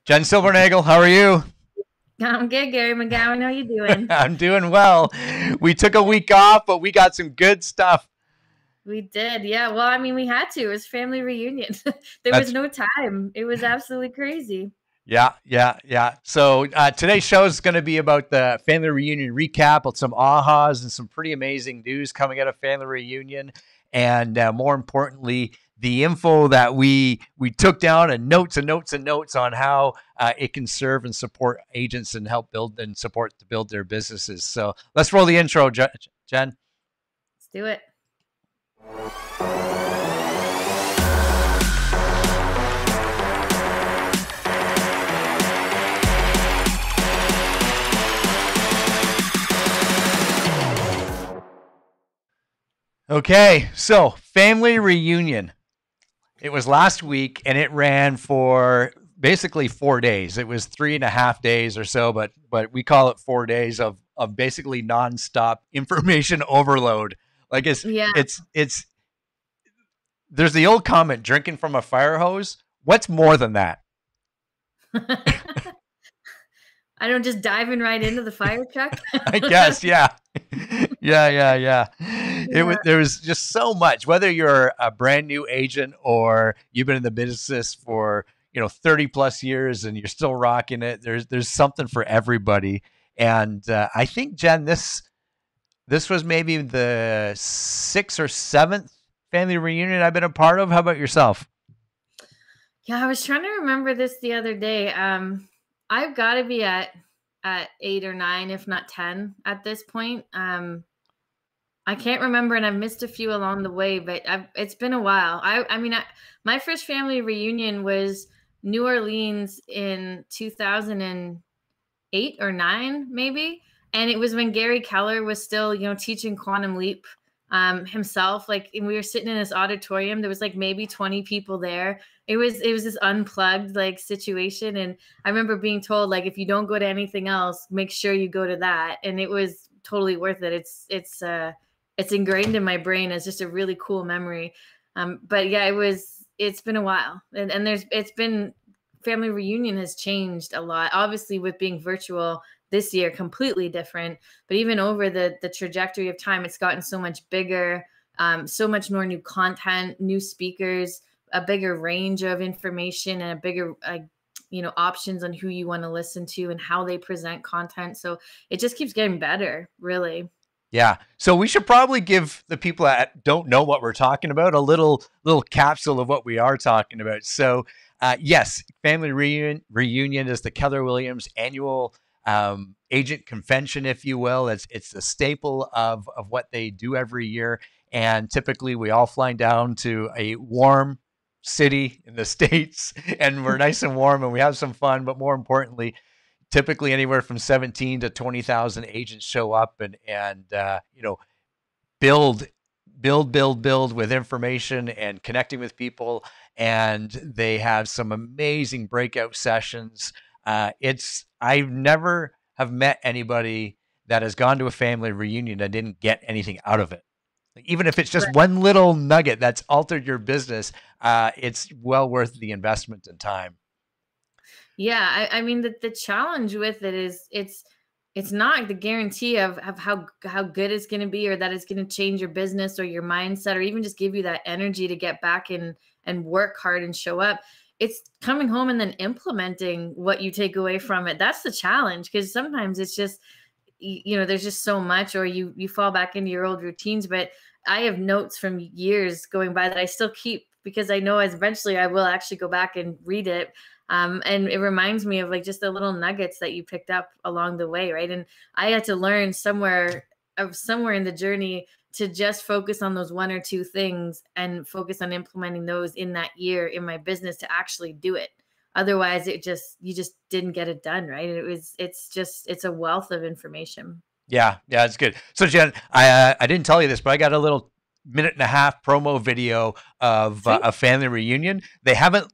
Jen Silvernagel, how are you? I'm good, Gary McGowan. How you doing? I'm doing well. We took a week off, but we got some good stuff. We did, yeah. Well, I mean, we had to. It was family reunion. There was That's no time. It was absolutely crazy. yeah. So today's show is going to be about the family reunion recap, with some ahas and some pretty amazing news coming out of family reunion, and more importantly, the info that we took down, and notes and notes and notes on how it can serve and support agents and help build and support to build their businesses. So let's roll the intro, Jen. Let's do it. Okay, so family reunion. It was last week, and it ran for basically 4 days. It was 3.5 days or so, but we call it 4 days of basically nonstop information overload. Like Yeah. it's there's the old comment, drinking from a fire hose. What's more than that? I don't just diving right into the fire truck. I guess, yeah. Yeah. There was just so much, whether you're a brand new agent or you've been in the business for, 30 plus years and you're still rocking it. There's something for everybody. And I think, Jen, this was maybe the sixth or seventh family reunion I've been a part of. How about yourself? Yeah, I was trying to remember this the other day. I've got to be at 8 or 9, if not 10 at this point. I can't remember, and I've missed a few along the way, but it's been a while. My first family reunion was New Orleans in 2008 or 9, maybe. And it was when Gary Keller was still, teaching Quantum Leap himself. And we were sitting in this auditorium. There was maybe 20 people there. It was this unplugged situation. And I remember being told, if you don't go to anything else, make sure you go to that. And it was totally worth it. It's ingrained in my brain as just a really cool memory. But yeah, it's been a while, and family reunion has changed a lot, obviously, with being virtual this year, completely different, but even over the trajectory of time, it's gotten so much bigger, so much more new content, new speakers, a bigger range of information, and a bigger, options on who you want to listen to and how they present content. So it just keeps getting better, really. Yeah. So we should probably give the people that don't know what we're talking about a little capsule of what we are talking about. So yes, family reunion is the Keller Williams annual agent convention, if you will. It's the staple of what they do every year. And typically we all fly down to a warm city in the States, and we're nice and warm and we have some fun. But more importantly, typically anywhere from 17 to 20,000 agents show up and build with information and connecting with people. And they have some amazing breakout sessions. I've never have met anybody that has gone to a family reunion that didn't get anything out of it. Even if it's just one little nugget that's altered your business, it's well worth the investment and time. Yeah, I mean the challenge with it is it's not the guarantee of how good it's going to be, or that it's going to change your business or your mindset, or even just give you that energy to get back and work hard and show up. It's coming home and then implementing what you take away from it. That's the challenge, because sometimes it's just, there's just so much, or you fall back into your old routines. But I have notes from years going by that I still keep, because I know as eventually I will actually go back and read it. And it reminds me of just the little nuggets that you picked up along the way, right? And I had to learn somewhere in the journey to just focus on those one or two things and focus on implementing those in that year in my business to actually do it. Otherwise, you just didn't get it done, right? It's a wealth of information. Yeah, it's good. So Jen, I didn't tell you this, but I got a little 1.5-minute promo video of a family reunion. They haven't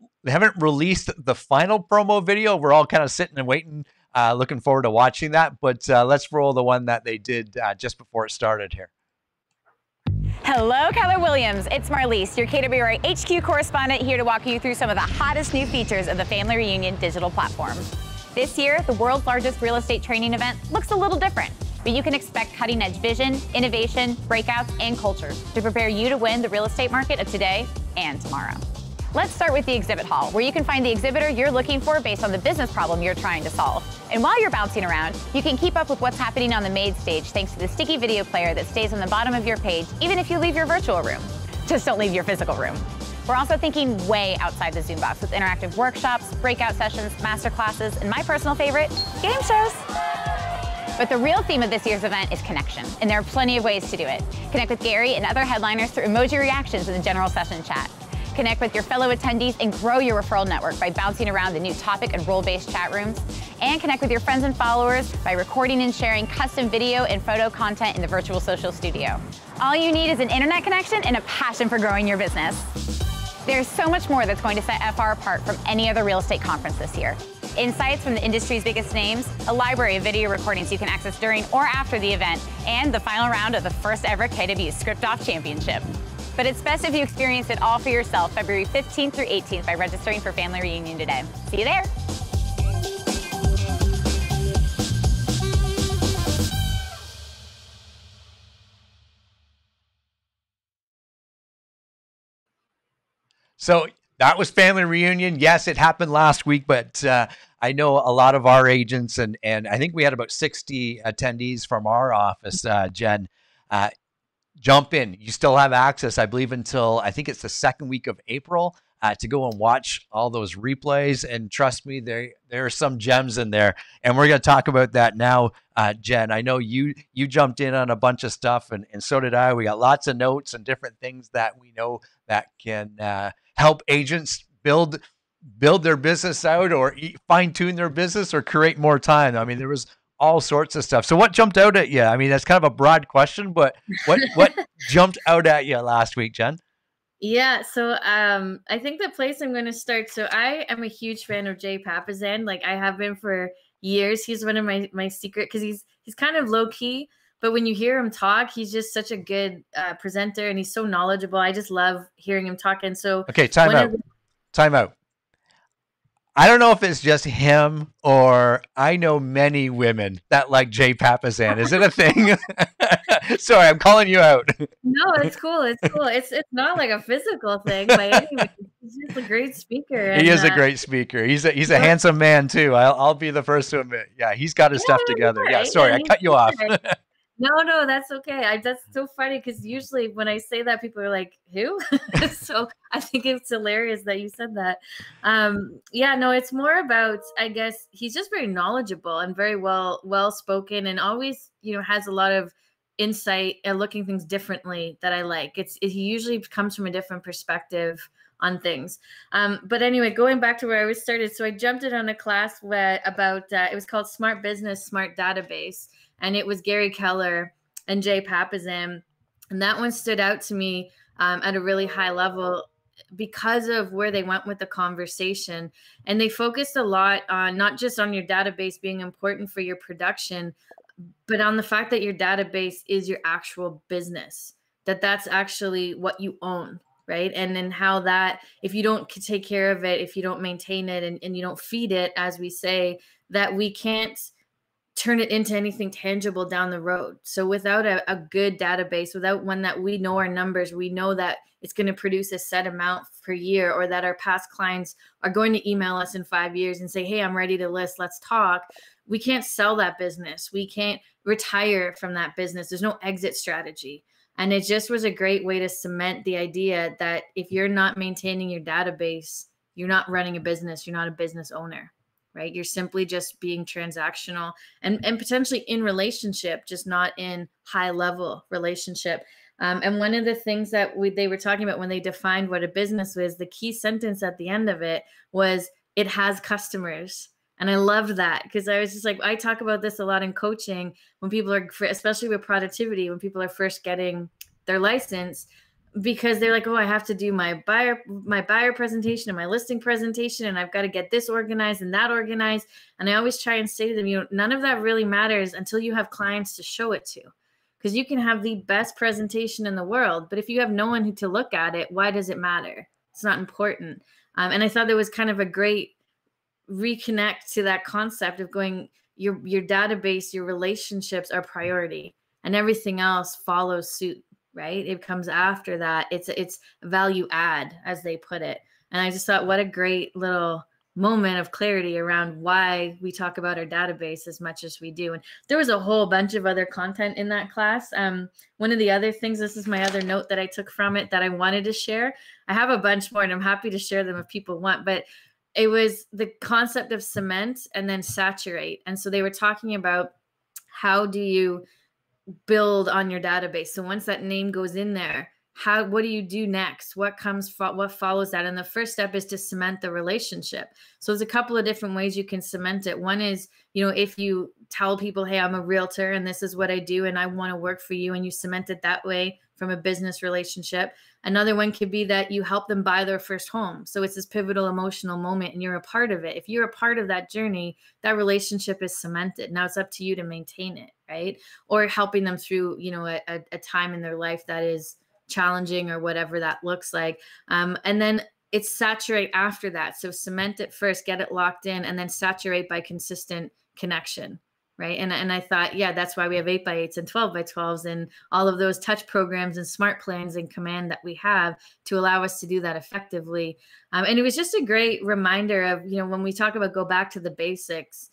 released the final promo video. We're all kind of sitting and waiting, looking forward to watching that. But let's roll the one that they did just before it started here. Hello, Keller Williams. It's Marlise, your KWRC HQ correspondent, here to walk you through some of the hottest new features of the Family Reunion digital platform. This year, the world's largest real estate training event looks a little different, but you can expect cutting-edge vision, innovation, breakouts, and culture to prepare you to win the real estate market of today and tomorrow. Let's start with the exhibit hall, where you can find the exhibitor you're looking for based on the business problem you're trying to solve. And while you're bouncing around, you can keep up with what's happening on the main stage thanks to the sticky video player that stays on the bottom of your page, even if you leave your virtual room. Just don't leave your physical room. We're also thinking way outside the Zoom box with interactive workshops, breakout sessions, masterclasses, and my personal favorite, game shows. But the real theme of this year's event is connection, and there are plenty of ways to do it. Connect with Gary and other headliners through emoji reactions in the general session chat. Connect with your fellow attendees and grow your referral network by bouncing around the new topic and role-based chat rooms. And connect with your friends and followers by recording and sharing custom video and photo content in the virtual social studio. All you need is an internet connection and a passion for growing your business. There's so much more that's going to set FR apart from any other real estate conference this year. Insights from the industry's biggest names, a library of video recordings you can access during or after the event, and the final round of the first ever KW Script Off Championship. But it's best if you experience it all for yourself February 15th through 18th by registering for Family Reunion today. See you there. So that was Family Reunion. Yes, it happened last week, but I know a lot of our agents, and I think we had about 60 attendees from our office, Jen. Jump in. You still have access, I believe, until I think it's the second week of April to go and watch all those replays. And trust me, there are some gems in there. And we're going to talk about that now, Jen. I know you jumped in on a bunch of stuff, and so did I. We got lots of notes and different things that we know that can help agents build their business out, or fine tune their business, or create more time. I mean, there was all sorts of stuff. So what jumped out at you? I mean, that's kind of a broad question, but what jumped out at you last week, Jen? Yeah, so I think the place I'm going to start. So I am a huge fan of Jay Papasan. Like, I have been for years. He's one of my secret, because he's kind of low key, but when you hear him talk, he's just such a good presenter, and he's so knowledgeable. I just love hearing him talk. And so, okay, time out. I don't know if it's just him, or I know many women that like Jay Papasan. Is it a thing? Sorry, I'm calling you out. No, it's cool. It's cool. It's not like a physical thing by any means. He's just a great speaker. He is a great speaker. He's a handsome man too. I'll be the first to admit. Yeah, he's got his stuff together. Yeah, sorry, I cut you off. No, that's okay. That's so funny, because usually when I say that, people are like, who? So I think it's hilarious that you said that. Yeah, no, it's more about, I guess, he's just very knowledgeable and very well spoken, and always, has a lot of insight and looking things differently that I like. He usually comes from a different perspective on things. But anyway, going back to where I was started. So I jumped in on a class about it was called Smart Business, Smart Database. And it was Gary Keller and Jay Papasan. And that one stood out to me at a really high level because of where they went with the conversation. And they focused a lot on not just on your database being important for your production, but on the fact that your database is your actual business, that's actually what you own, right? And then how that, if you don't take care of it, if you don't maintain it, and you don't feed it, as we say, that we can't turn it into anything tangible down the road. So without a good database, without one that we know our numbers, we know that it's going to produce a set amount per year, or that our past clients are going to email us in 5 years and say, hey, I'm ready to list, let's talk. We can't sell that business. We can't retire from that business. There's no exit strategy. And it just was a great way to cement the idea that if you're not maintaining your database, you're not running a business. You're not a business owner. Right? You're simply just being transactional and potentially in relationship, just not in high level relationship. And one of the things that they were talking about when they defined what a business was, the key sentence at the end of it was, it has customers. And I loved that, because I was just like, I talk about this a lot in coaching when people are, especially with productivity, when people are first getting their license, because they're like, oh, I have to do my buyer presentation and my listing presentation, and I've got to get this organized and that organized. And I always try and say to them, none of that really matters until you have clients to show it to, because you can have the best presentation in the world, but if you have no one to look at it, why does it matter? It's not important. And I thought there was kind of a great reconnect to that concept of going, your database, your relationships are priority, and everything else follows suit, right? It comes after that. It's value add, as they put it. And I just thought, what a great little moment of clarity around why we talk about our database as much as we do. And there was a whole bunch of other content in that class. One of the other things, this is my other note that I took from it that I wanted to share. I have a bunch more and I'm happy to share them if people want, but it was the concept of cement and then saturate. And so they were talking about, how do you build on your database? So once that name goes in there, what do you do next? What follows that? And the first step is to cement the relationship. So there's a couple of different ways you can cement it. One is, if you tell people, hey, I'm a realtor and this is what I do and I want to work for you, and you cement it that way from a business relationship. Another one could be that you help them buy their first home. So it's this pivotal emotional moment and you're a part of it. If you're a part of that journey, that relationship is cemented. Now it's up to you to maintain it, right? Or helping them through, a time in their life that is challenging or whatever that looks like. And then it's saturate after that. So cement it first, get it locked in, and then saturate by consistent connection. Right. And I thought, yeah, that's why we have 8x8s and 12x12s and all of those touch programs and smart plans and command that we have to allow us to do that effectively. And it was just a great reminder of, when we talk about go back to the basics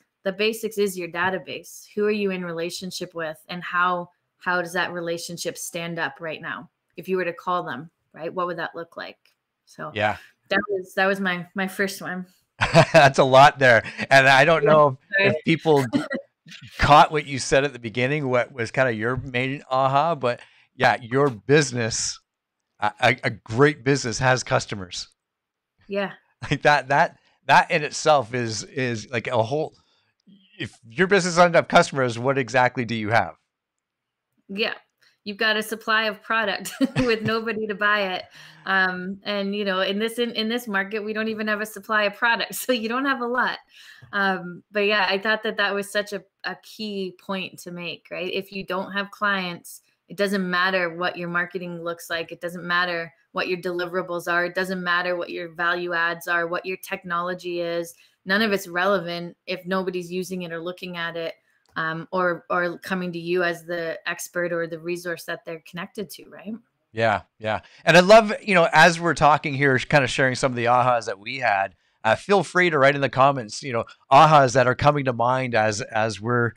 is your database. Who are you in relationship with, and how does that relationship stand up right now? If you were to call them, right, what would that look like? So yeah, that was my first one. That's a lot there. And I don't know if people caught what you said at the beginning, what was kind of your main aha, but yeah, your business, a great business has customers. Yeah. Like that in itself is like a whole, if your business doesn't have customers, what exactly do you have? Yeah. You've got a supply of product with nobody to buy it. And in this market, we don't even have a supply of product. So you don't have a lot. But yeah, I thought that was such a key point to make, right? If you don't have clients, it doesn't matter what your marketing looks like. It doesn't matter what your deliverables are. It doesn't matter what your value adds are, what your technology is. None of it's relevant if nobody's using it or looking at it. Or coming to you as the expert or the resource that they're connected to, right? Yeah, yeah. And I love, as we're talking here, kind of sharing some of the ahas that we had, feel free to write in the comments, ahas that are coming to mind as we're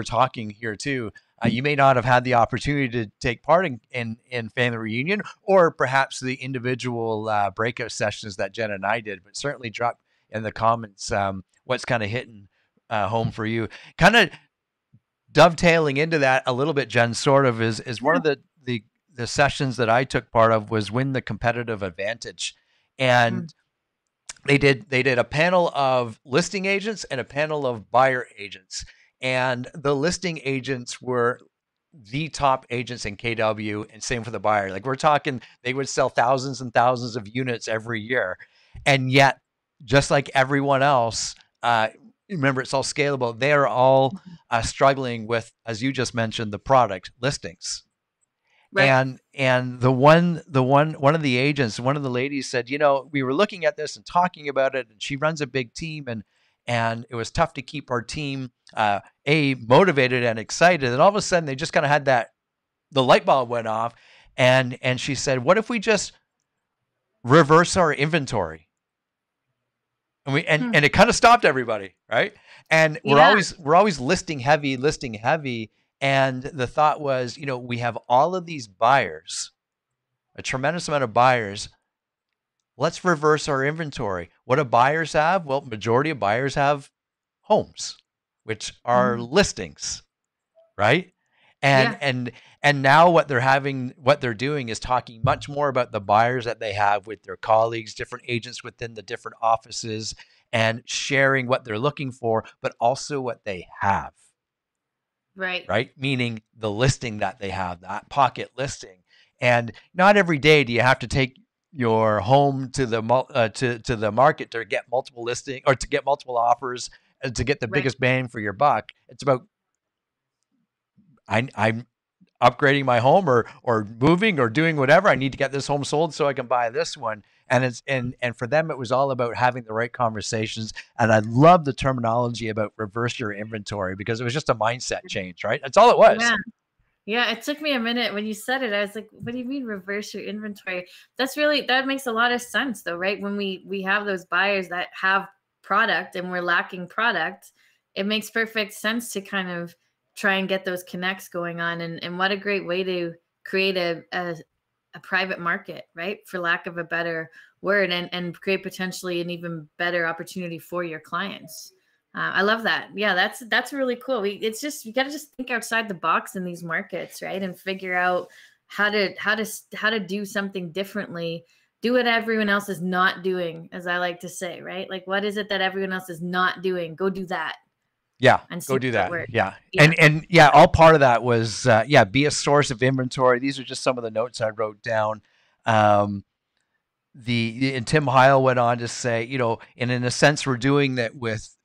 talking here too. You may not have had the opportunity to take part in Family Reunion, or perhaps the individual breakout sessions that Jen and I did, but certainly drop in the comments what's kind of hitting home for you. Kind of dovetailing into that a little bit, Jen, sort of is one of the sessions that I took part of was Win the Competitive Advantage. And they did a panel of listing agents and a panel of buyer agents. And the listing agents were the top agents in KW, and same for the buyer. Like, we're talking, they would sell thousands and thousands of units every year. And yet, just like everyone else, remember, it's all scalable. They are all struggling with, as you just mentioned, the product listings. Right. And one of the agents, one of the ladies said, we were looking at this and talking about it, and she runs a big team, and it was tough to keep our team motivated and excited. And all of a sudden, they just kind of had the light bulb went off, and she said, what if we just reverse our inventory? And it kind of stopped everybody, right? And we're always listing heavy. And the thought was, we have all of these buyers, a tremendous amount of buyers. Let's reverse our inventory. What do buyers have? Well, majority of buyers have homes, which are listings, right? And now what they're doing is talking much more about the buyers that they have with their colleagues, different agents within the different offices, and sharing what they're looking for, but also what they have. Right. Meaning the listing that they have, that pocket listing. And not every day do you have to take your home to the market to get multiple listing or to get multiple offers and to get the biggest bang for your buck. It's about, upgrading my home or moving or doing whatever. I need to get this home sold so I can buy this one. And it's and for them, it was all about having the right conversations. And I love the terminology about reverse your inventory, because it was just a mindset change, right? That's all it was. Yeah. Yeah, it took me a minute when you said it. I was like, what do you mean reverse your inventory? That makes a lot of sense though, right? When we have those buyers that have product and we're lacking product, it makes perfect sense to kind of try and get those connects going on. And what a great way to create a private market, right? For lack of a better word, and create potentially an even better opportunity for your clients. I love that. Yeah, that's really cool. You got to just think outside the box in these markets, right? And figure out how to do something differently. Do what everyone else is not doing, as I like to say, right? Like, what is it that everyone else is not doing? Go do that. Yeah, And go do that. Yeah. Yeah. And yeah, all part of that was, be a source of inventory. These are just some of the notes I wrote down. And Tim Heil went on to say, and in a sense, we're doing that with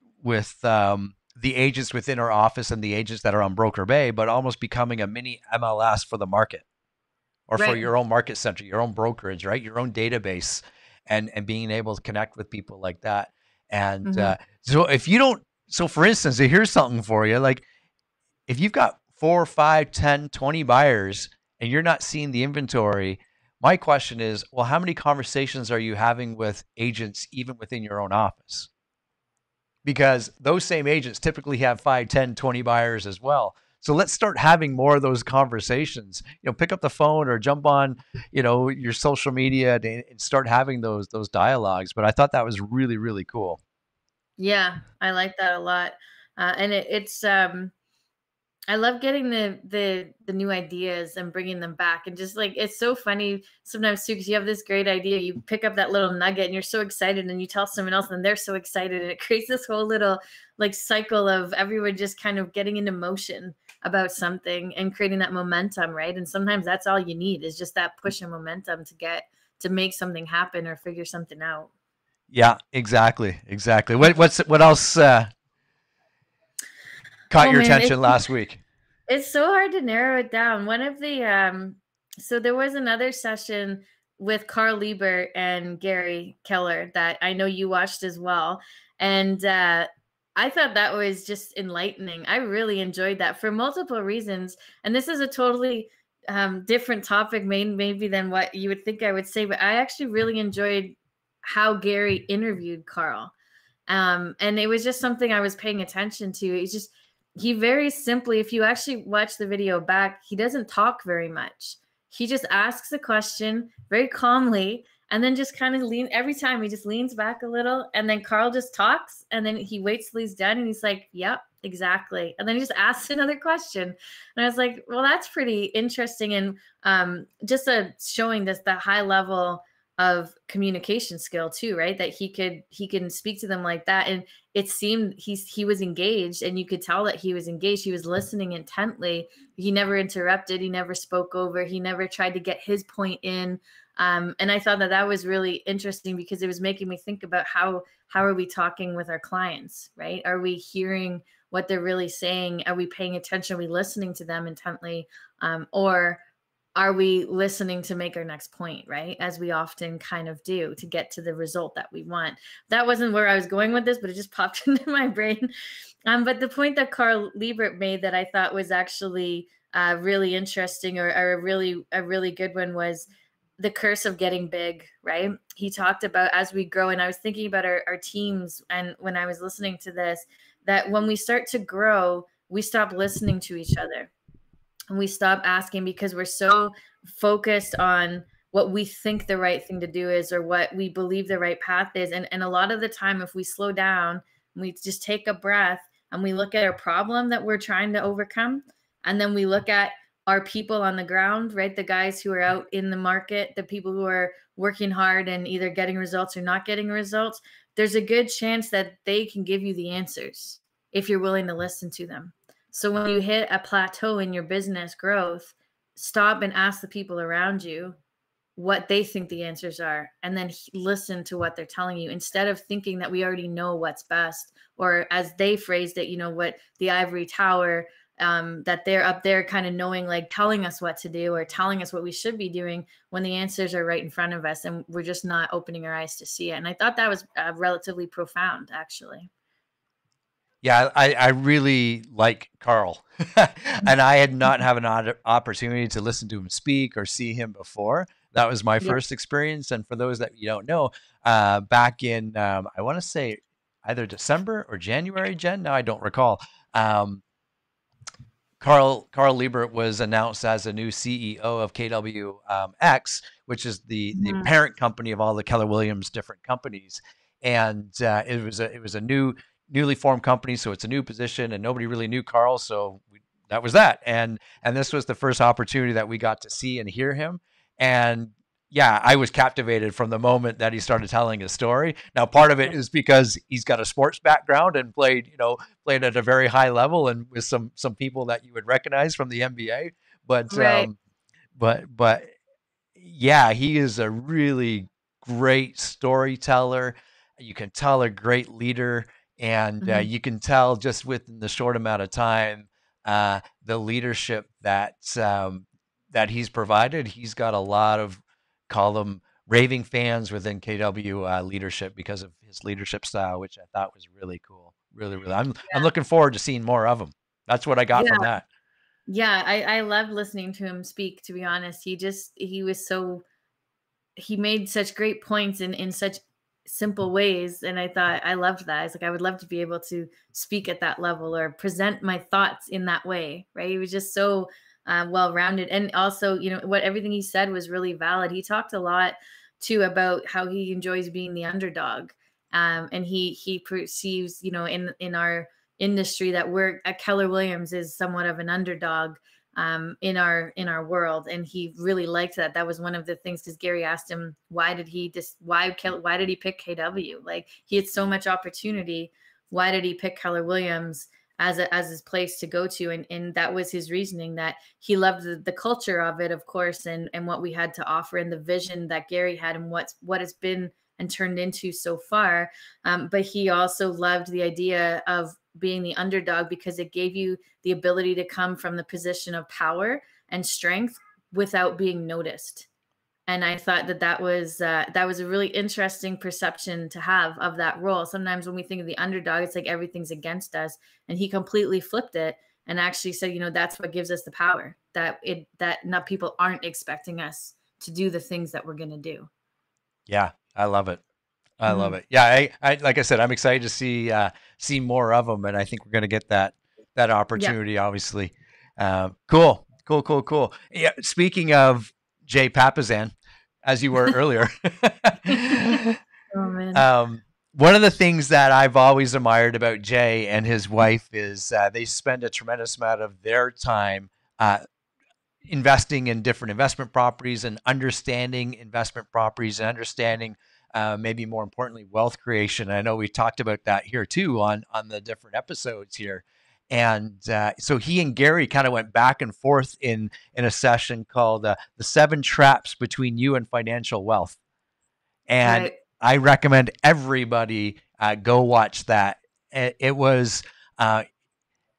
the agents within our office and the agents that are on Broker Bay, but almost becoming a mini MLS for the market, or for your own market center, your own brokerage, right? Your own database, and being able to connect with people like that. And so for instance, here's something for you. Like, if you've got 4, 5, 10, 20 buyers and you're not seeing the inventory, my question is, well, how many conversations are you having with agents even within your own office? Because those same agents typically have 5, 10, 20 buyers as well. So let's start having more of those conversations. Pick up the phone or jump on, your social media and start having those dialogues. But I thought that was really, really cool. Yeah, I like that a lot. And it's I love getting the new ideas and bringing them back, and just like, it's so funny sometimes too, because you have this great idea, you pick up that little nugget and you're so excited, and you tell someone else and they're so excited, and it creates this whole little like cycle of everyone just kind of getting into motion about something and creating that momentum, right? And sometimes that's all you need, is just that push and momentum to make something happen or figure something out. Yeah, exactly. What else caught your attention last week? It's so hard to narrow it down. One of the so there was another session with Carl Liebert and Gary Keller that I know you watched as well, and I thought that was just enlightening. I really enjoyed that for multiple reasons, and this is a totally different topic maybe than what you would think I would say, but I actually really enjoyed how Gary interviewed Carl, and it was just something I was paying attention to. He very simply, if you actually watch the video back, he doesn't talk very much. He just asks a question very calmly, and then just kind of every time he just leans back a little, and then Carl just talks, and then he waits till he's done, and he's like, yep, exactly. And then he just asks another question. And I was like, well, that's pretty interesting. And just showing the high level of communication skill too, right? That he can speak to them like that. And it seemed he was engaged, and you could tell that he was engaged. He was listening intently. He never interrupted. He never spoke over. He never tried to get his point in. And I thought that was really interesting, because it was making me think about how are we talking with our clients, right? Are we hearing what they're really saying? Are we paying attention? Are we listening to them intently? Or are we listening to make our next point, right? As we often kind of do, to get to the result that we want. That wasn't where I was going with this, but it just popped into my brain. But the point that Carl Liebert made that I thought was actually really interesting, or a really good one, was the curse of getting big, right? He talked about, as we grow, and I was thinking about our teams, and when I was listening to this, that when we start to grow, we stop listening to each other. And we stop asking, because we're so focused on what we think the right thing to do is, or what we believe the right path is. And a lot of the time, if we slow down and we just take a breath and we look at our problem that we're trying to overcome, and then we look at our people on the ground, right? The guys who are out in the market, the people who are working hard and either getting results or not getting results, there's a good chance that they can give you the answers if you're willing to listen to them. So when you hit a plateau in your business growth, stop and ask the people around you what they think the answers are, and then listen to what they're telling you, instead of thinking that we already know what's best, or as they phrased it, what the ivory tower that they're up there kind of knowing, like telling us what to do or telling us what we should be doing when the answers are right in front of us and we're just not opening our eyes to see it. And I thought that was relatively profound, actually. Yeah, I really like Carl, and I had not have an opportunity to listen to him speak or see him before. That was my first experience. And for those that you don't know, back in I want to say either December or January, Jen. Now I don't recall. Carl Liebert was announced as a new CEO of KWX, which is the parent company of all the Keller Williams different companies, and it was a newly formed company, so it's a new position, and nobody really knew Carl, so that was that. And this was the first opportunity that we got to see and hear him, and yeah, I was captivated from the moment that he started telling his story. Now, part of it is because he's got a sports background and played at a very high level and with some people that you would recognize from the NBA. But but yeah, he is a really great storyteller. You can tell a great leader, and you can tell just within the short amount of time the leadership that he's provided. He's got a lot of, call them raving fans within KW leadership because of his leadership style, which I thought was really cool. Really. I'm looking forward to seeing more of him. That's what I got from that. Yeah, I loved listening to him speak, to be honest. He made such great points in such simple ways. And I thought, I loved that. I was like, I would love to be able to speak at that level or present my thoughts in that way, right? He was just so well-rounded. And also, everything he said was really valid. He talked a lot too about how he enjoys being the underdog. And he perceives, in our industry that we're at Keller Williams is somewhat of an underdog in our world. And he really liked that. That was one of the things, because Gary asked him, why did he pick KW? Like, he had so much opportunity. Why did he pick Keller Williams as his place to go to? And that was his reasoning, that he loved the culture of it, of course, and what we had to offer and the vision that Gary had and what it's been and turned into so far. But he also loved the idea of being the underdog because it gave you the ability to come from the position of power and strength without being noticed. And I thought that was a really interesting perception to have of that role. Sometimes when we think of the underdog, it's like everything's against us. And he completely flipped it and actually said, that's what gives us the power, that not people aren't expecting us to do the things that we're going to do. Yeah, I love it. I love it. Yeah, I like I said, I'm excited to see more of them, and I think we're going to get that opportunity. Obviously, cool. Yeah, speaking of Jay Papasan, as you were earlier, one of the things that I've always admired about Jay and his wife is they spend a tremendous amount of their time investing in different investment properties and understanding investment properties and understanding. Maybe more importantly, wealth creation. I know we talked about that here too on the different episodes here. And so he and Gary kind of went back and forth in a session called The 7 Traps Between You and Financial Wealth. And I recommend everybody go watch that. It was,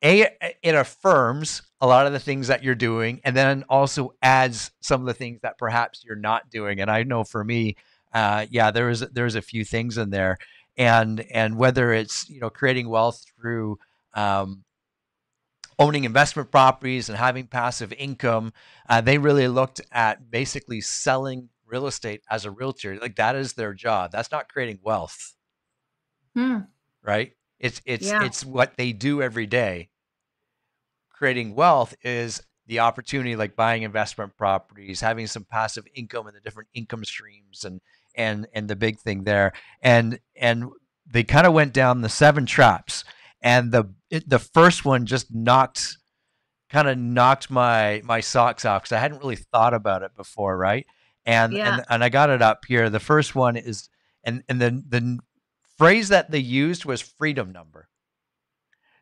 it affirms a lot of the things that you're doing, and then also adds some of the things that perhaps you're not doing. And I know for me, there's a few things in there, and whether it's creating wealth through owning investment properties and having passive income, they really looked at basically selling real estate as a realtor. Like, that is their job. That's not creating wealth, right? It's what they do every day. Creating wealth is the opportunity, like buying investment properties, having some passive income in the different income streams, and the big thing there. And they kind of went down the 7 traps, and the first one just knocked my socks off, because I hadn't really thought about it before, right? And I got it up here. The first one is, and the phrase that they used was freedom number.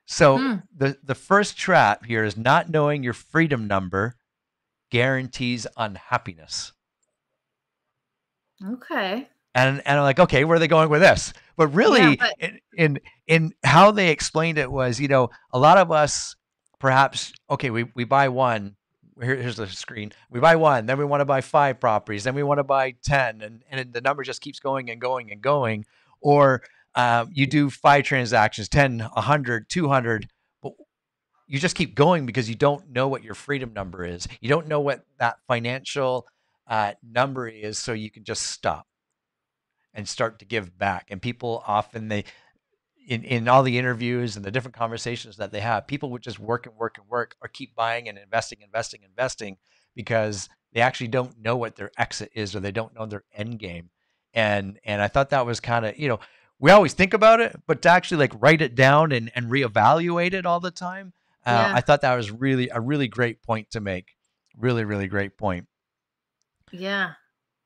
So the first trap here is not knowing your freedom number guarantees unhappiness. Okay. And I'm like, okay, where are they going with this? But really, in how they explained it was, a lot of us perhaps, okay, we buy one. Here's the screen. We buy one, then we want to buy 5 properties, then we want to buy 10, and the number just keeps going and going and going. Or you do 5 transactions, 10, 100, 200, but you just keep going because you don't know what your freedom number is. You don't know what that financial number is, so you can just stop and start to give back. And people often, in all the interviews and the different conversations that they have, people would just work and work and work, or keep buying and investing because they actually don't know what their exit is, or they don't know their end game. And I thought that was kind of, we always think about it, but to actually like write it down and reevaluate it all the time. I thought that was really a really great point to make. Really, really great point. Yeah.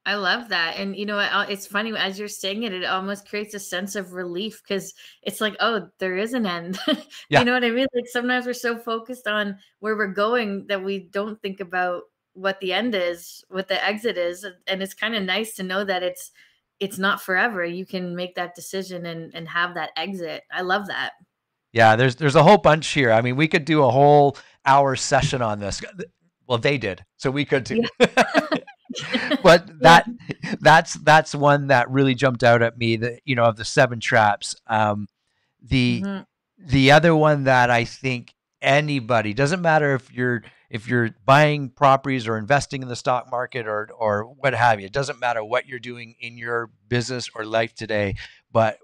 I love that. And it's funny, as you're saying it, it almost creates a sense of relief, because it's like, oh, there is an end. Yeah. You know what I mean? Like sometimes we're so focused on where we're going that we don't think about what the end is, what the exit is. And it's kind of nice to know that it's not forever. You can make that decision and have that exit. I love that. Yeah, there's a whole bunch here. I mean, we could do a whole hour session on this. Well, they did, so we could too. Yeah. But that's one that really jumped out at me. Of the 7 traps. The other one that I think anybody, doesn't matter if you're buying properties or investing in the stock market or what have you. It doesn't matter what you're doing in your business or life today, but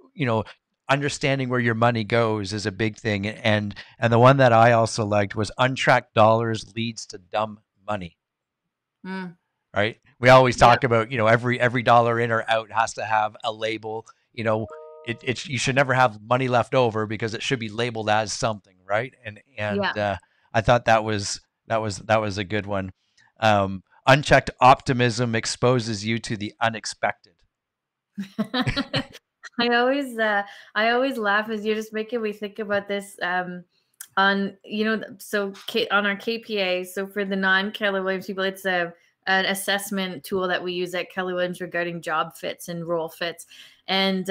understanding where your money goes is a big thing. And the one that I also liked was untracked dollars leads to dumb money. Right? We always talk about, every dollar in or out has to have a label. You should never have money left over because it should be labeled as something, right? And I thought that was a good one. Unchecked optimism exposes you to the unexpected. I always laugh as you're just making me think about this on on our KPA. So for the non-Keller Williams people, it's an assessment tool that we use at Keller Williams regarding job fits and role fits. And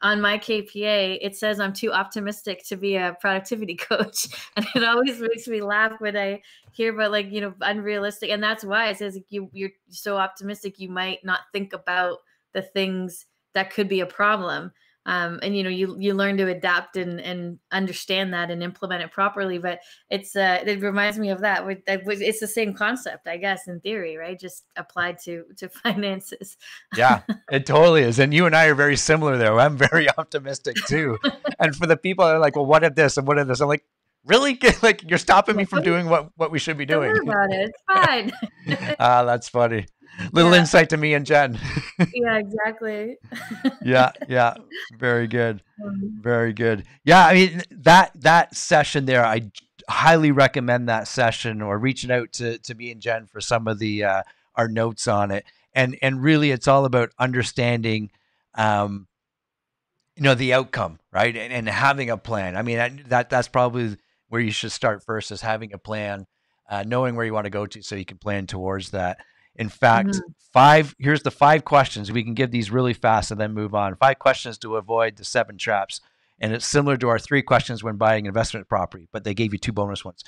on my KPA, it says I'm too optimistic to be a productivity coach. And it always makes me laugh when I hear about unrealistic. And that's why it says you're so optimistic, you might not think about the things that could be a problem. And you learn to adapt and understand that and implement it properly. But it reminds me of that. It's the same concept, I guess, in theory, right? Just applied to finances. Yeah, it totally is. And you and I are very similar there. I'm very optimistic too. And for the people that are like, well, what if this and what if this? I'm like, really? Like, you're stopping me from doing what we should be doing. Don't worry about it. It's fine. That's funny. Little insight to me and Jen. Yeah, exactly. Yeah. Very good. Very good. Yeah, I mean, that session there, I highly recommend that session, or reaching out to me and Jen for some of the our notes on it. And really it's all about understanding the outcome, right? And having a plan. I mean, that's probably where you should start first, is having a plan, knowing where you want to go to so you can plan towards that. In fact, here's the 5 questions. We can give these really fast and then move on. 5 questions to avoid the 7 traps. And it's similar to our 3 questions when buying investment property, but they gave you 2 bonus ones.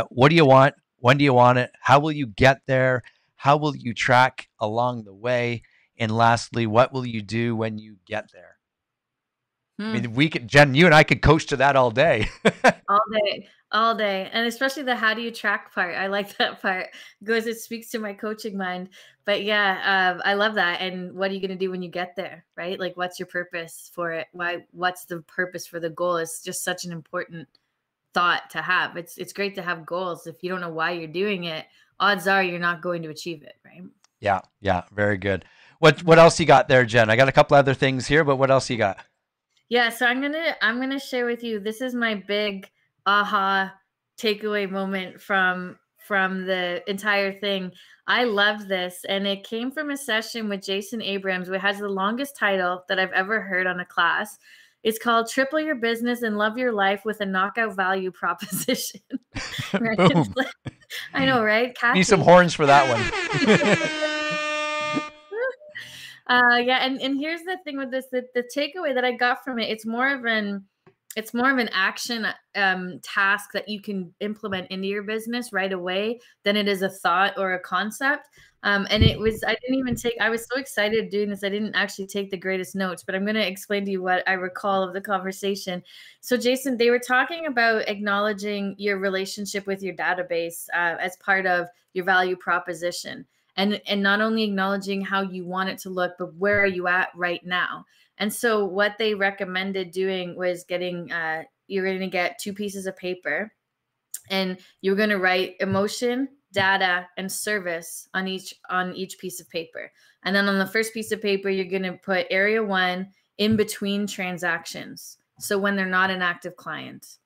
What do you want? When do you want it? How will you get there? How will you track along the way? And lastly, what will you do when you get there? I mean, Jen, you and I could coach to that all day. All day. And especially the how do you track part. I like that part because it speaks to my coaching mind. But I love that. And what are you going to do when you get there, right? Like, what's your purpose for it? What's the purpose for the goal? It's just such an important thought to have. It's great to have goals. If you don't know why you're doing it, odds are you're not going to achieve it, right? Yeah. Very good. What else you got there, Jen? I got a couple other things here, but what else you got? Yeah, so I'm gonna share with you. This is my big aha takeaway moment from the entire thing. I loved this, and it came from a session with Jason Abrams, which has the longest title that I've ever heard on a class. It's called "Triple Your Business and Love Your Life with a Knockout Value Proposition." Right? Boom. I know, right? Need some horns for that one. And here's the thing with this, the takeaway that I got from it, it's more of it's more of an action task that you can implement into your business right away than it is a thought or a concept. And it was, I didn't even take, I was so excited doing this. I didn't actually take the greatest notes, but I'm going to explain to you what I recall of the conversation. So Jason, they were talking about acknowledging your relationship with your database as part of your value proposition. And not only acknowledging how you want it to look, but where are you at right now? And so what they recommended doing was getting, you're going to get 2 pieces of paper, and you're going to write emotion, data, and service on each piece of paper. And then on the first piece of paper, you're going to put area 1 in between transactions. So when they're not an active client.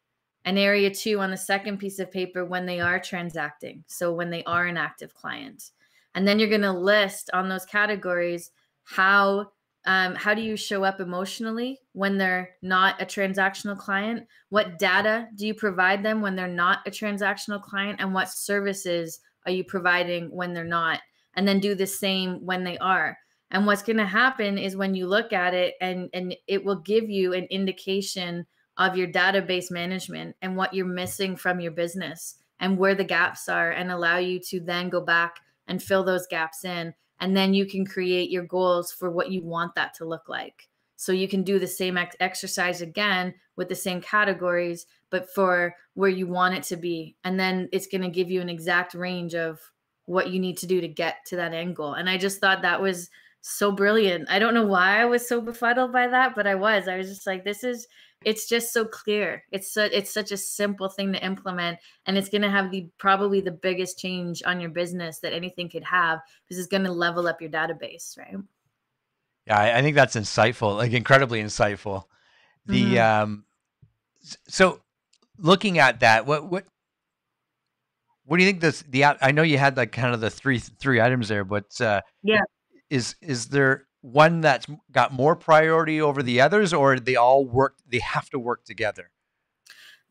And area 2 on the second piece of paper when they are transacting. So when they are an active client. And then you're going to list on those categories how do you show up emotionally when they're not a transactional client? What data do you provide them when they're not a transactional client? And what services are you providing when they're not? And then do the same when they are. And what's going to happen is when you look at it, and it will give you an indication of your database management and what you're missing from your business and where the gaps are, and allow you to then go back and fill those gaps in. And then you can create your goals for what you want that to look like. So you can do the same exercise again with the same categories, but for where you want it to be. And then it's going to give you an exact range of what you need to do to get to that end goal. And I just thought that was so brilliant. I don't know why I was so befuddled by that, but I was just like, it's just so clear. It's such a simple thing to implement, and it's going to have probably the biggest change on your business that anything could have, because it's going to level up your database, right? Yeah, I think that's insightful, like incredibly insightful. So looking at that, what do you think I know you had like kind of the three items there, but is there one that's got more priority over the others, or they have to work together?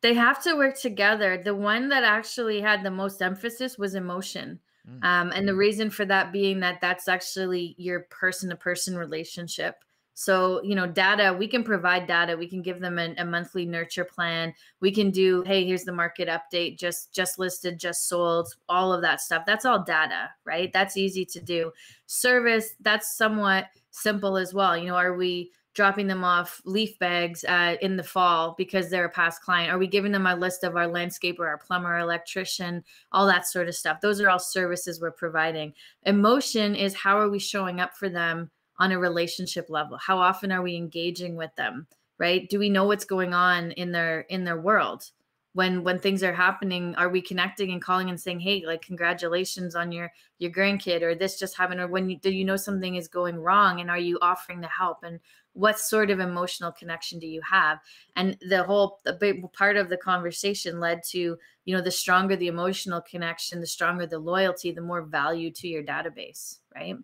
They have to work together. The one that actually had the most emphasis was emotion. And the reason for that being that's actually your person-to-person relationship. So, data, we can provide data. We can give them a monthly nurture plan. We can do, hey, here's the market update, just listed, just sold, all of that stuff. That's all data, right? That's easy to do. Service, that's somewhat simple as well. Are we dropping them off leaf bags in the fall because they're a past client? Are we giving them a list of our landscaper, our plumber, our electrician, all that sort of stuff? Those are all services we're providing. Emotion is, how are we showing up for them on a relationship level? How often are we engaging with them, right? Do we know what's going on in their world? When things are happening, are we connecting and calling and saying, hey, like, congratulations on your grandkid, or this just happened, or do you know something is going wrong, and are you offering to help? And what sort of emotional connection do you have? And the big part of the conversation led to, the stronger the emotional connection, the stronger the loyalty, the more value to your database, right?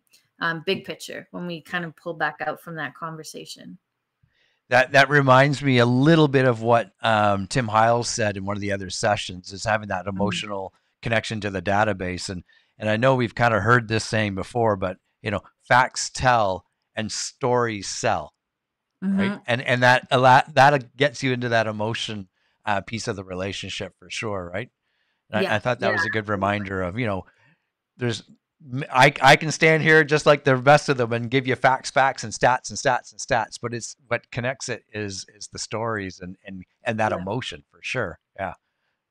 Big picture, when we kind of pull back out from that conversation. That reminds me a little bit of what Tim Hiles said in one of the other sessions, is having that emotional connection to the database. And I know we've kind of heard this saying before, but facts tell and stories sell, right? And that gets you into that emotion piece of the relationship for sure, right? And I thought that was a good reminder of, I can stand here just like the rest of them and give you facts and stats, but it's what connects it is the stories and that emotion for sure. Yeah.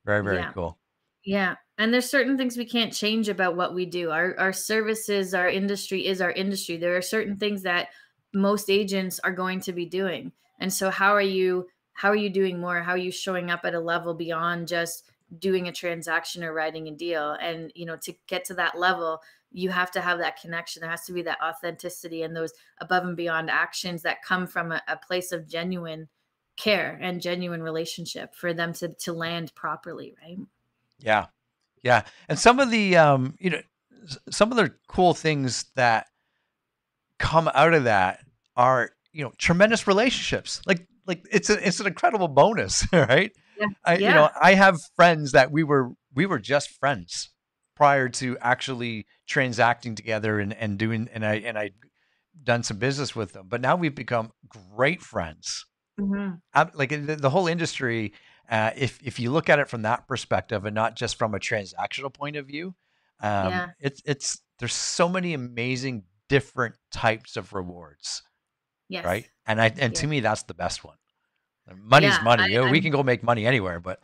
Very, very cool. Yeah. And there's certain things we can't change about what we do. Our services, our industry is our industry. There are certain things that most agents are going to be doing. And so how are you doing more? How are you showing up at a level beyond just doing a transaction or writing a deal? And, to get to that level, you have to have that connection. There has to be that authenticity and those above and beyond actions that come from a place of genuine care and genuine relationship for them to land properly, right? Yeah. Yeah. And some of the, some of the cool things that come out of that are, tremendous relationships. Like it's an incredible bonus, right? Yeah. I have friends that we were just friends prior to actually transacting together and I done some business with them, but now we've become great friends, Like the whole industry, if you look at it from that perspective and not just from a transactional point of view, Yeah. it's there's so many amazing different types of rewards, Yes. right? And Yeah. to me, that's the best one. Money's Yeah. money. You know, we I'm can go make money anywhere, but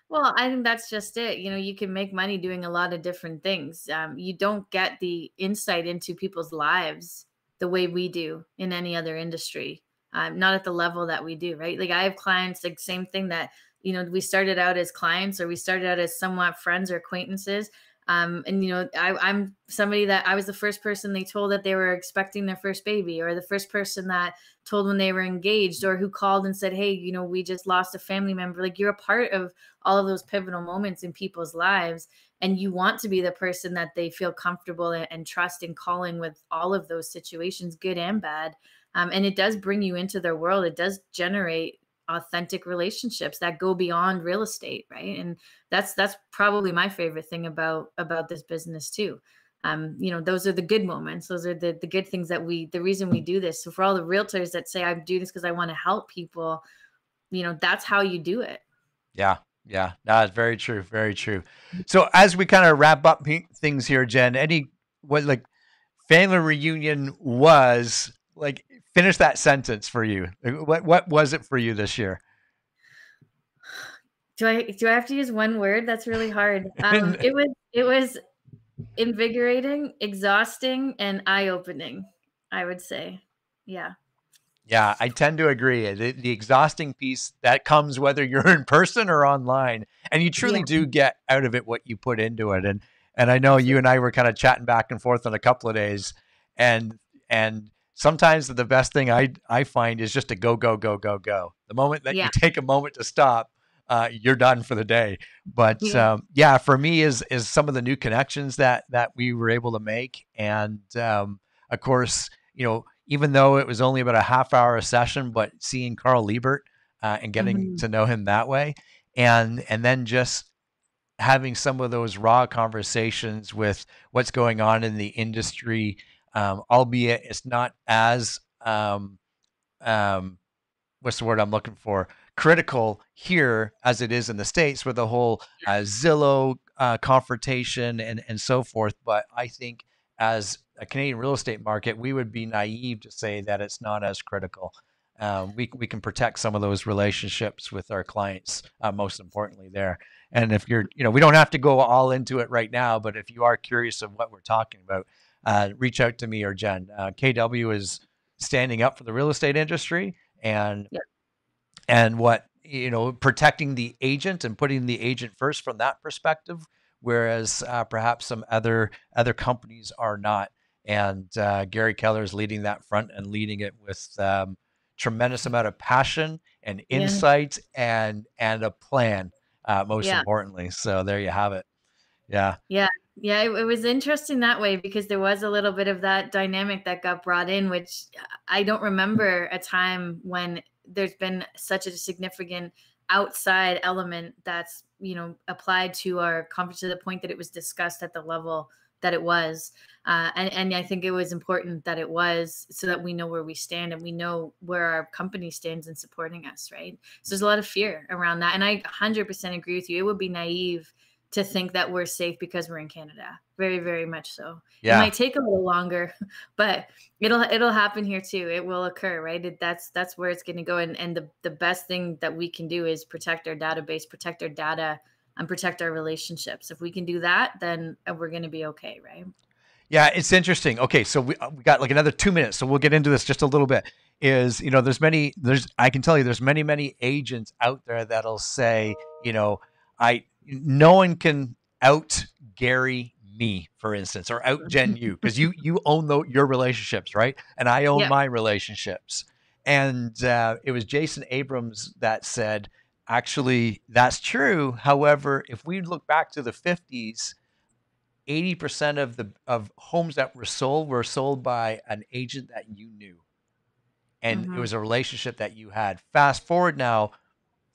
Well, I think that's just it. You know, you can make money doing a lot of different things. You don't get the insight into people's lives the way we do in any other industry. Not at the level that we do, right? Like I have clients, like same thing that, you know, we started out as clients or we started out as somewhat friends or acquaintances. And you know, I'm somebody that I was the first person they told that they were expecting their first baby, or the first person that told when they were engaged, or who called and said, hey, you know, we just lost a family member. Like you're a part of all of those pivotal moments in people's lives, and you want to be the person that they feel comfortable and trust in calling with all of those situations, good and bad. And it does bring you into their world. It does generate authentic relationships that go beyond real estate, right? And that's probably my favorite thing about this business too. You know, those are the good moments. Those are the good things that the reason we do this. So for all the realtors that say I do this because I want to help people, you know, that's how you do it. yeah, yeah, that's very true, very true. So as we kind of wrap up things here, Jen, what like family reunion was like? Finish that sentence for you. What was it for you this year? Do I have to use one word? That's really hard. It was invigorating, exhausting, and eye-opening, I would say. Yeah. Yeah, I tend to agree. The exhausting piece that comes whether you're in person or online, and you truly Yeah. do get out of it what you put into it. And I know you and I were kind of chatting back and forth on a couple of days, and sometimes the best thing I find is just to go go go go go. The moment that you take a moment to stop, you're done for the day. But yeah, for me is some of the new connections that we were able to make, and of course, you know, even though it was only about a half hour a session, but seeing Carl Liebert and getting to know him that way, and then just having some of those raw conversations with what's going on in the industry, albeit it's not as what's the word I'm looking for? Critical here as it is in the States with the whole Zillow confrontation and so forth. But I think as a Canadian real estate market, we would be naive to say that it's not as critical. We can protect some of those relationships with our clients, most importantly there. And if you're, you know, we don't have to go all into it right now, but if you are curious of what we're talking about, reach out to me or Jen. KW is standing up for the real estate industry and what, you know, protecting the agent and putting the agent first from that perspective, whereas perhaps some other companies are not. And Gary Keller is leading that front and leading it with tremendous amount of passion and insight and a plan, most importantly. So there you have it. Yeah. Yeah. Yeah. It was interesting that way because there was a little bit of that dynamic that got brought in, which I don't remember a time when there's been such a significant outside element that's, you know, applied to our conference to the point that it was discussed at the level that it was. And I think it was important that it was so that we know where we stand and we know where our company stands in supporting us. Right. So there's a lot of fear around that. And I 100% agree with you. It would be naive to think that we're safe because we're in Canada. Very, very much so. Yeah. It might take a little longer, but it'll happen here too. It will occur, right? That's where it's going to go. And the best thing that we can do is protect our database, protect our data, and protect our relationships. If we can do that, then we're going to be okay, right? Yeah, it's interesting. Okay, so we got like another 2 minutes, so we'll get into this just a little bit. Is, you know, I can tell you there's many agents out there that'll say, you know, no one can out Gary me, for instance, or out Jen you, because you own your relationships, right? And I own my relationships. And it was Jason Abrams that said, actually, that's true. However, if we look back to the 50s, 80% of homes that were sold by an agent that you knew. And it was a relationship that you had. Fast forward now,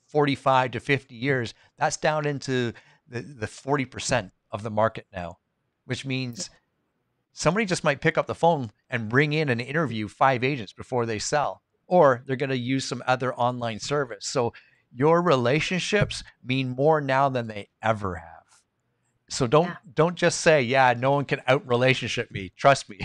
45 to 50 years, that's down into the 40% of the market now, which means somebody just might pick up the phone and bring in and interview 5 agents before they sell, or they're going to use some other online service. So your relationships mean more now than they ever have. So don't just say, yeah, no one can out relationship me. Trust me.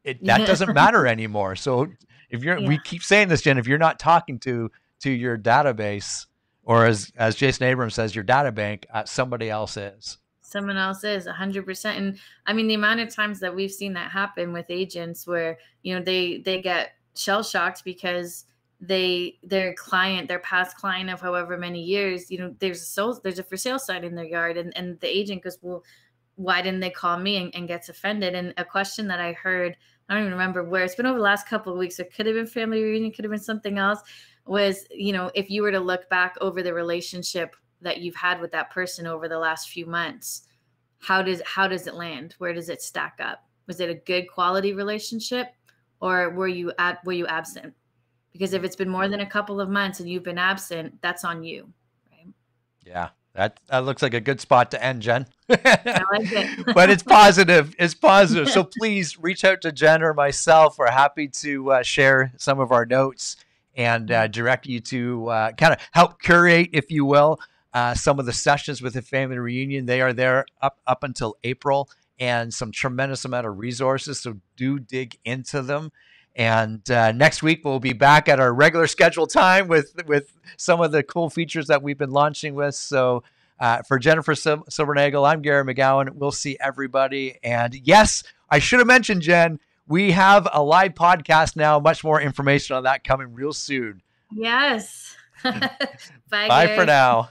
That doesn't matter anymore. So if we keep saying this, Jen, if you're not talking to your database, or as Jason Abrams says, your data bank, somebody else is. Someone else is 100%. And I mean, the amount of times that we've seen that happen with agents where, they get shell shocked because their past client of however many years, there's a for sale sign in their yard, and the agent goes, well, why didn't they call me, and gets offended. And a question that I heard, I don't even remember where, it's been over the last couple of weeks, it could have been family reunion, could have been something else, was, if you were to look back over the relationship that you've had with that person over the last few months, how does it land? Where does it stack up? Was it a good quality relationship, or were you absent? Because if it's been more than a couple of months and you've been absent, that's on you, right? Yeah, that looks like a good spot to end, Jen. I like it. But it's positive. It's positive. So please reach out to Jen or myself. We're happy to share some of our notes and direct you to kind of help curate, if you will, some of the sessions with the family reunion. They are there up until April, and some tremendous amount of resources. So do dig into them. And next week, we'll be back at our regular scheduled time with some of the cool features that we've been launching with. So for Jennifer Silvernagel, I'm Gary McGowan. We'll see everybody. And yes, I should have mentioned, Jen, we have a live podcast now. Much more information on that coming real soon. Yes. Bye, Gary. For now.